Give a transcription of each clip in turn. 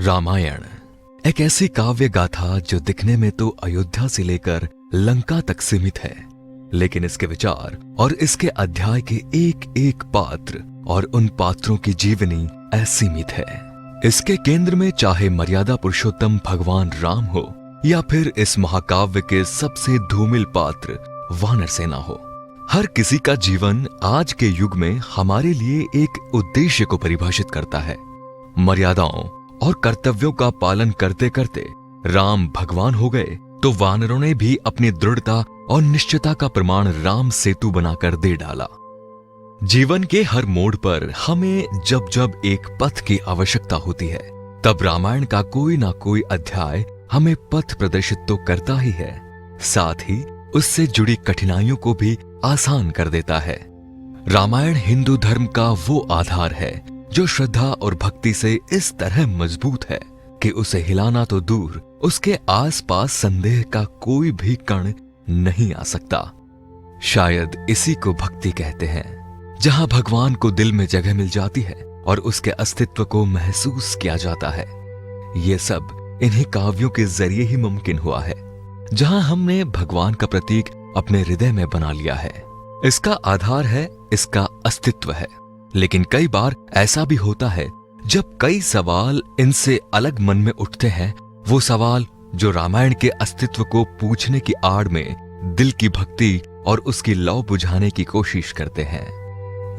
रामायण एक ऐसी काव्य गाथा जो दिखने में तो अयोध्या से लेकर लंका तक सीमित है, लेकिन इसके विचार और इसके अध्याय के एक एक पात्र और उन पात्रों की जीवनी असीमित है। इसके केंद्र में चाहे मर्यादा पुरुषोत्तम भगवान राम हो या फिर इस महाकाव्य के सबसे धूमिल पात्र वानर सेना हो, हर किसी का जीवन आज के युग में हमारे लिए एक उद्देश्य को परिभाषित करता है। मर्यादाओं और कर्तव्यों का पालन करते करते राम भगवान हो गए तो वानरों ने भी अपनी दृढ़ता और निश्चयता का प्रमाण राम सेतु बनाकर दे डाला। जीवन के हर मोड़ पर हमें जब जब एक पथ की आवश्यकता होती है, तब रामायण का कोई ना कोई अध्याय हमें पथ प्रदर्शित तो करता ही है, साथ ही उससे जुड़ी कठिनाइयों को भी आसान कर देता है। रामायण हिंदू धर्म का वो आधार है जो श्रद्धा और भक्ति से इस तरह मजबूत है कि उसे हिलाना तो दूर, उसके आसपास संदेह का कोई भी कण नहीं आ सकता। शायद इसी को भक्ति कहते हैं, जहां भगवान को दिल में जगह मिल जाती है और उसके अस्तित्व को महसूस किया जाता है। ये सब इन्हीं काव्यों के जरिए ही मुमकिन हुआ है, जहां हमने भगवान का प्रतीक अपने हृदय में बना लिया है। इसका आधार है इसका अस्तित्व है। लेकिन कई बार ऐसा भी होता है जब कई सवाल इनसे अलग मन में उठते हैं, वो सवाल जो रामायण के अस्तित्व को पूछने की आड़ में दिल की भक्ति और उसकी लौ बुझाने की कोशिश करते हैं।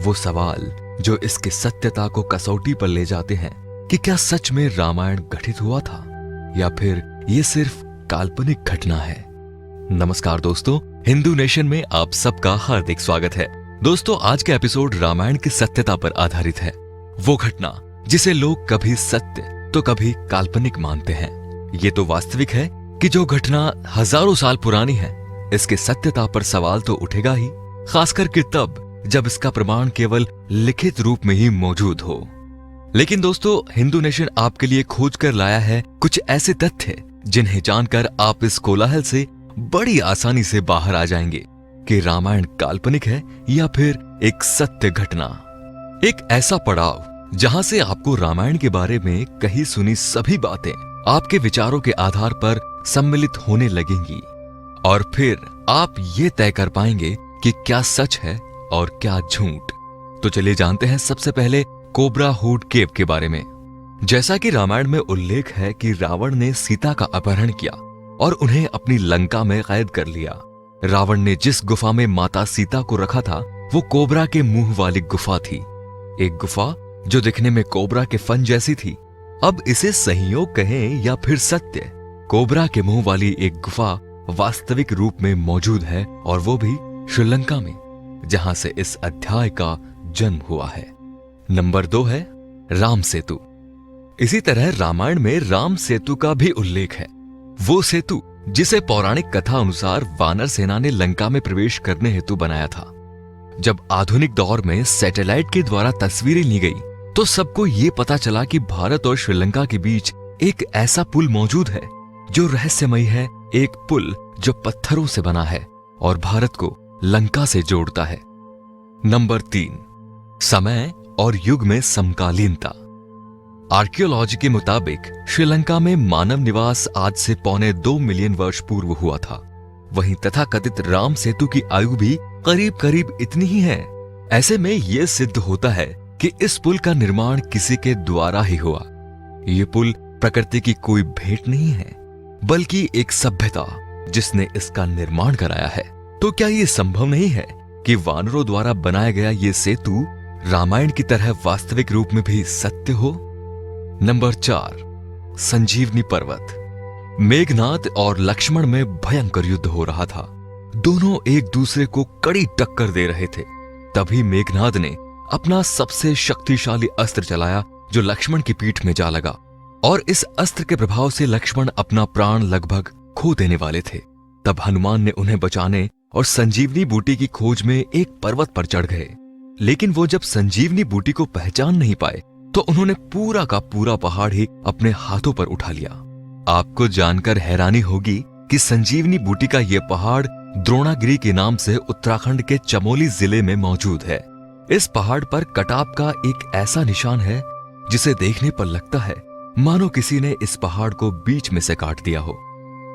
वो सवाल जो इसके सत्यता को कसौटी पर ले जाते हैं कि क्या सच में रामायण घटित हुआ था या फिर ये सिर्फ काल्पनिक घटना है। नमस्कार दोस्तों, हिंदू नेशन में आप सबका हार्दिक स्वागत है। दोस्तों, आज का एपिसोड रामायण की सत्यता पर आधारित है। वो घटना जिसे लोग कभी सत्य तो कभी काल्पनिक मानते हैं। ये तो वास्तविक है कि जो घटना हजारों साल पुरानी है, इसके सत्यता पर सवाल तो उठेगा ही, खासकर कि तब जब इसका प्रमाण केवल लिखित रूप में ही मौजूद हो। लेकिन दोस्तों, हिंदू नेशन आपके लिए खोज कर लाया है कुछ ऐसे तथ्य जिन्हें जानकर आप इस कोलाहल से बड़ी आसानी से बाहर आ जाएंगे कि रामायण काल्पनिक है या फिर एक सत्य घटना। एक ऐसा पड़ाव जहां से आपको रामायण के बारे में कही सुनी सभी बातें आपके विचारों के आधार पर सम्मिलित होने लगेंगी और फिर आप ये तय कर पाएंगे कि क्या सच है और क्या झूठ। तो चलिए जानते हैं सबसे पहले कोबरा हुड केव के बारे में। जैसा कि रामायण में उल्लेख है कि रावण ने सीता का अपहरण किया और उन्हें अपनी लंका में कैद कर लिया। रावण ने जिस गुफा में माता सीता को रखा था वो कोबरा के मुंह वाली गुफा थी, एक गुफा जो दिखने में कोबरा के फन जैसी थी। अब इसे संयोग कहें या फिर सत्य, कोबरा के मुंह वाली एक गुफा वास्तविक रूप में मौजूद है और वो भी श्रीलंका में, जहां से इस अध्याय का जन्म हुआ है। नंबर 2 है राम सेतु। इसी तरह रामायण में राम सेतु का भी उल्लेख है, वो सेतु जिसे पौराणिक कथा अनुसार वानर सेना ने लंका में प्रवेश करने हेतु बनाया था। जब आधुनिक दौर में सैटेलाइट के द्वारा तस्वीरें ली गई तो सबको ये पता चला कि भारत और श्रीलंका के बीच एक ऐसा पुल मौजूद है जो रहस्यमयी है, एक पुल जो पत्थरों से बना है और भारत को लंका से जोड़ता है। नंबर 3, समय और युग में समकालीनता। आर्कियोलॉजी के मुताबिक श्रीलंका में मानव निवास आज से 2.25 मिलियन वर्ष पूर्व हुआ था। वहीं तथाकथित राम सेतु की आयु भी करीब करीब इतनी ही है। ऐसे में यह सिद्ध होता है कि इस पुल का निर्माण किसी के द्वारा ही हुआ। ये पुल प्रकृति की कोई भेंट नहीं है, बल्कि एक सभ्यता जिसने इसका निर्माण कराया है। तो क्या ये संभव नहीं है कि वानरों द्वारा बनाया गया ये सेतु रामायण की तरह वास्तविक रूप में भी सत्य हो? नंबर 4, संजीवनी पर्वत। मेघनाद और लक्ष्मण में भयंकर युद्ध हो रहा था। दोनों एक दूसरे को कड़ी टक्कर दे रहे थे। तभी मेघनाद ने अपना सबसे शक्तिशाली अस्त्र चलाया जो लक्ष्मण की पीठ में जा लगा और इस अस्त्र के प्रभाव से लक्ष्मण अपना प्राण लगभग खो देने वाले थे। तब हनुमान ने उन्हें बचाने और संजीवनी बूटी की खोज में एक पर्वत पर चढ़ गए। लेकिन वो जब संजीवनी बूटी को पहचान नहीं पाए तो उन्होंने पूरा का पूरा पहाड़ ही अपने हाथों पर उठा लिया। आपको जानकर हैरानी होगी कि संजीवनी बूटी का यह पहाड़ द्रोणागिरी के नाम से उत्तराखंड के चमोली जिले में मौजूद है। इस पहाड़ पर कटाप का एक ऐसा निशान है जिसे देखने पर लगता है मानो किसी ने इस पहाड़ को बीच में से काट दिया हो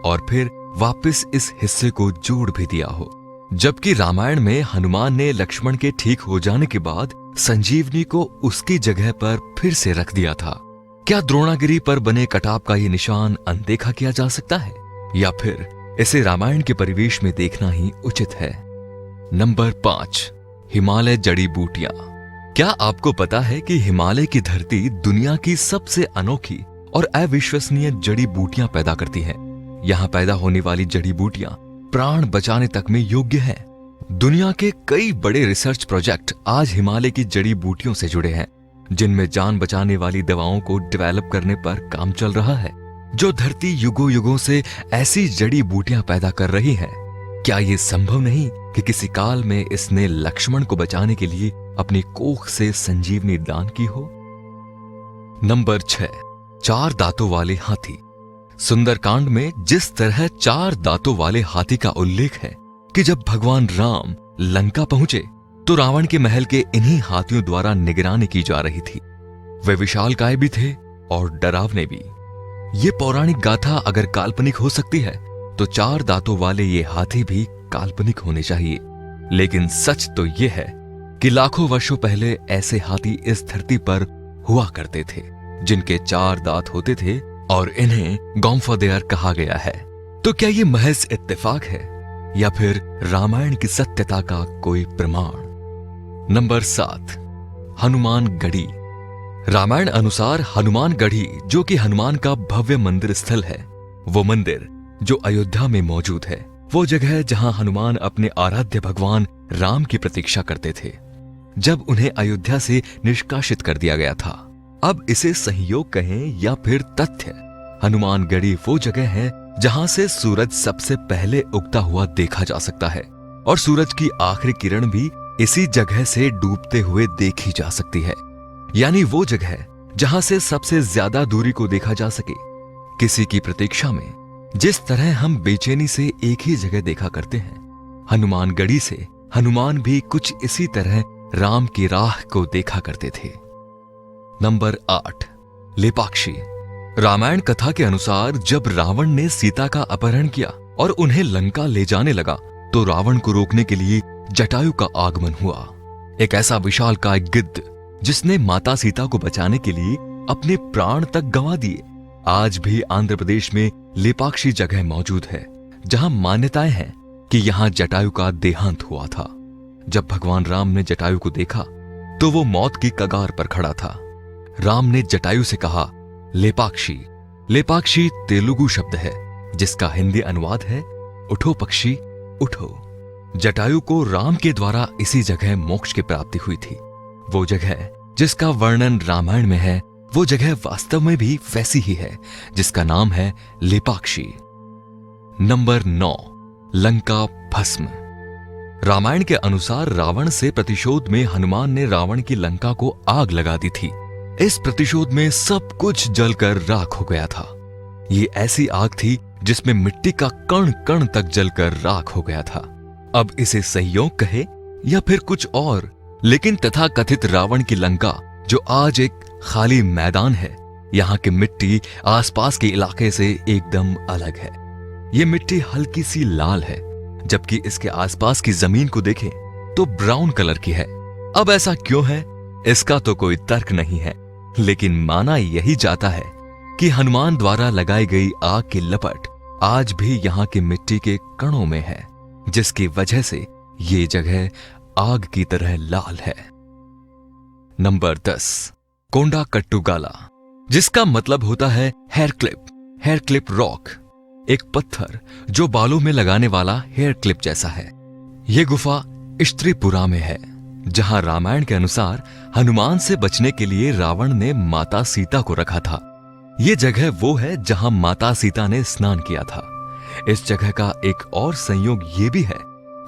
और फिर वापस इस हिस्से को जोड़ भी दिया हो। जबकि रामायण में हनुमान ने लक्ष्मण के ठीक हो जाने के बाद संजीवनी को उसकी जगह पर फिर से रख दिया था। क्या द्रोणागिरी पर बने कटाप का ये निशान अनदेखा किया जा सकता है या फिर इसे रामायण के परिवेश में देखना ही उचित है? नंबर 5, हिमालय जड़ी बूटियां। क्या आपको पता है कि हिमालय की धरती दुनिया की सबसे अनोखी और अविश्वसनीय जड़ी बूटियां पैदा करती है? यहाँ पैदा होने वाली जड़ी बूटियां प्राण बचाने तक में योग्य है। दुनिया के कई बड़े रिसर्च प्रोजेक्ट आज हिमालय की जड़ी बूटियों से जुड़े हैं, जिनमें जान बचाने वाली दवाओं को डेवलप करने पर काम चल रहा है। जो धरती युगों युगों से ऐसी जड़ी बूटियां पैदा कर रही है, क्या ये संभव नहीं कि किसी काल में इसने लक्ष्मण को बचाने के लिए अपनी कोख से संजीवनी दान की हो? नंबर 6, 4 दांतों वाले हाथी। सुंदरकांड में जिस तरह 4 दांतों वाले हाथी का उल्लेख है कि जब भगवान राम लंका पहुंचे तो रावण के महल के इन्हीं हाथियों द्वारा निगरानी की जा रही थी। वे विशालकाय भी थे और डरावने भी। ये पौराणिक गाथा अगर काल्पनिक हो सकती है तो 4 दांतों वाले ये हाथी भी काल्पनिक होने चाहिए। लेकिन सच तो ये है कि लाखों वर्षों पहले ऐसे हाथी इस धरती पर हुआ करते थे, जिनके 4 दांत होते थे और इन्हें गॉम्फादेयर कहा गया है। तो क्या ये महज इत्तेफाक है या फिर रामायण की सत्यता का कोई प्रमाण? नंबर 7, हनुमानगढ़ी। रामायण अनुसार हनुमानगढ़ी, जो कि हनुमान का भव्य मंदिर स्थल है, वो मंदिर जो अयोध्या में मौजूद है, वो जगह जहां हनुमान अपने आराध्य भगवान राम की प्रतीक्षा करते थे जब उन्हें अयोध्या से निष्कासित कर दिया गया था। अब इसे संयोग कहें या फिर तथ्य, हनुमानगढ़ी वो जगह है जहां से सूरज सबसे पहले उगता हुआ देखा जा सकता है और सूरज की आखिरी किरण भी इसी जगह से डूबते हुए देखी जा सकती है। यानी वो जगह जहां से सबसे ज्यादा दूरी को देखा जा सके। किसी की प्रतीक्षा में जिस तरह हम बेचैनी से एक ही जगह देखा करते हैं, हनुमानगढ़ी से हनुमान भी कुछ इसी तरह राम की राह को देखा करते थे। नंबर 8, लेपाक्षी। रामायण कथा के अनुसार जब रावण ने सीता का अपहरण किया और उन्हें लंका ले जाने लगा तो रावण को रोकने के लिए जटायु का आगमन हुआ। एक ऐसा विशालकाय गिद्ध जिसने माता सीता को बचाने के लिए अपने प्राण तक गंवा दिए। आज भी आंध्र प्रदेश में लेपाक्षी जगह मौजूद है, जहां मान्यताएं हैं कि यहां जटायु का देहांत हुआ था। जब भगवान राम ने जटायु को देखा तो वो मौत की कगार पर खड़ा था। राम ने जटायु से कहा, लेपाक्षी। लेपाक्षी तेलुगु शब्द है जिसका हिंदी अनुवाद है उठो पक्षी उठो। जटायु को राम के द्वारा इसी जगह मोक्ष की प्राप्ति हुई थी। वो जगह जिसका वर्णन रामायण में है, वो जगह वास्तव में भी वैसी ही है जिसका नाम है लेपाक्षी। नंबर 9, लंका भस्म। रामायण के अनुसार रावण से प्रतिशोध में हनुमान ने रावण की लंका को आग लगा दी थी। इस प्रतिशोध में सब कुछ जलकर राख हो गया था। ये ऐसी आग थी जिसमें मिट्टी का कण कण तक जलकर राख हो गया था। अब इसे संयोग कहे या फिर कुछ और, लेकिन तथाकथित रावण की लंका जो आज एक खाली मैदान है, यहाँ की मिट्टी आसपास के इलाके से एकदम अलग है। ये मिट्टी हल्की सी लाल है, जबकि इसके आसपास की जमीन को देखें तो ब्राउन कलर की है। अब ऐसा क्यों है, इसका तो कोई तर्क नहीं है, लेकिन माना यही जाता है कि हनुमान द्वारा लगाई गई आग की लपट आज भी यहाँ की मिट्टी के कणों में है, जिसकी वजह से ये जगह आग की तरह लाल है। नंबर 10, कोंडा कट्टुगाला, जिसका मतलब होता है हेयर क्लिप रॉक, एक पत्थर जो बालों में लगाने वाला हेयर क्लिप जैसा है। यह गुफा इष्ट्रीपुरा में है, जहां रामायण के अनुसार हनुमान से बचने के लिए रावण ने माता सीता को रखा था। यह जगह वो है जहां माता सीता ने स्नान किया था। इस जगह का एक और संयोग ये भी है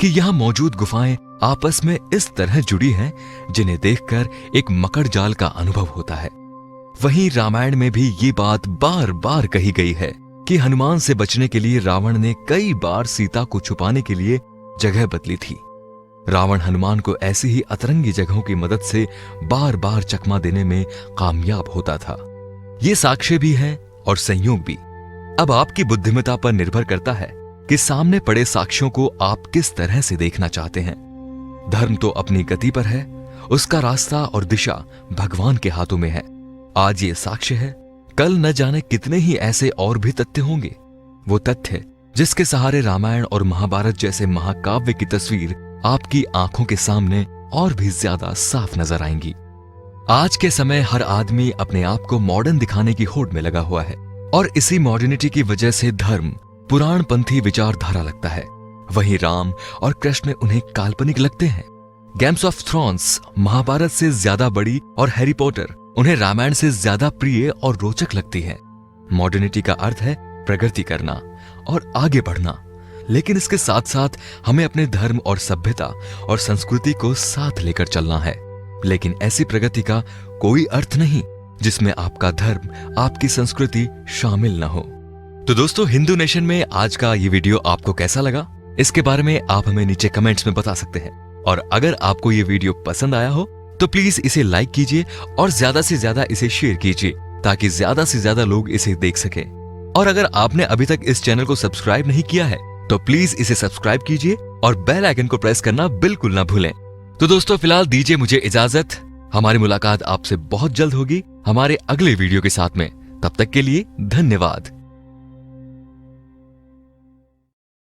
कि यहां मौजूद गुफाएं आपस में इस तरह जुड़ी हैं जिन्हें देखकर एक मकड़ जाल का अनुभव होता है। वहीं रामायण में भी ये बात बार बार कही गई है कि हनुमान से बचने के लिए रावण ने कई बार सीता को छुपाने के लिए जगह बदली थी। रावण हनुमान को ऐसी ही अतरंगी जगहों की मदद से बार बार चकमा देने में कामयाब होता था, ये साक्ष्य भी है और संयोग भी। अब आपकी बुद्धिमत्ता पर निर्भर करता है कि सामने पड़े साक्ष्यों को आप किस तरह से देखना चाहते हैं। धर्म तो अपनी गति पर है, उसका रास्ता और दिशा भगवान के हाथों में है। आज ये साक्ष्य है, कल न जाने कितने ही ऐसे और भी तथ्य होंगे। वो तथ्य जिसके सहारे रामायण और महाभारत जैसे महाकाव्य की तस्वीर आपकी आंखों के सामने और भी ज्यादा साफ नजर आएंगी। आज के समय हर आदमी अपने आप को मॉडर्न दिखाने की होड़ में लगा हुआ है और इसी मॉडर्निटी की वजह से धर्म पुराणपंथी विचारधारा लगता है। वहीं राम और कृष्ण उन्हें काल्पनिक लगते हैं। गेम्स ऑफ थ्रोन्स महाभारत से ज्यादा बड़ी और हैरी पॉटर उन्हें रामायण से ज्यादा प्रिय और रोचक लगती है। मॉडर्निटी का अर्थ है प्रगति करना और आगे बढ़ना, लेकिन इसके साथ साथ हमें अपने धर्म और सभ्यता और संस्कृति को साथ लेकर चलना है। लेकिन ऐसी प्रगति का कोई अर्थ नहीं जिसमें आपका धर्म, आपकी संस्कृति शामिल न हो। तो दोस्तों, हिंदू नेशन में आज का ये वीडियो आपको कैसा लगा, इसके बारे में आप हमें नीचे कमेंट्स में बता सकते हैं। और अगर आपको ये वीडियो पसंद आया हो तो प्लीज इसे लाइक कीजिए और ज्यादा से ज्यादा इसे शेयर कीजिए ताकि ज्यादा से ज्यादा लोग इसे देख सके। और अगर आपने अभी तक इस चैनल को सब्सक्राइब नहीं किया है तो प्लीज इसे सब्सक्राइब कीजिए और बेल आइकन को प्रेस करना बिल्कुल ना भूलें। तो दोस्तों, फिलहाल दीजिए मुझे इजाजत। हमारी मुलाकात आपसे बहुत जल्द होगी हमारे अगले वीडियो के साथ में। तब तक के लिए धन्यवाद।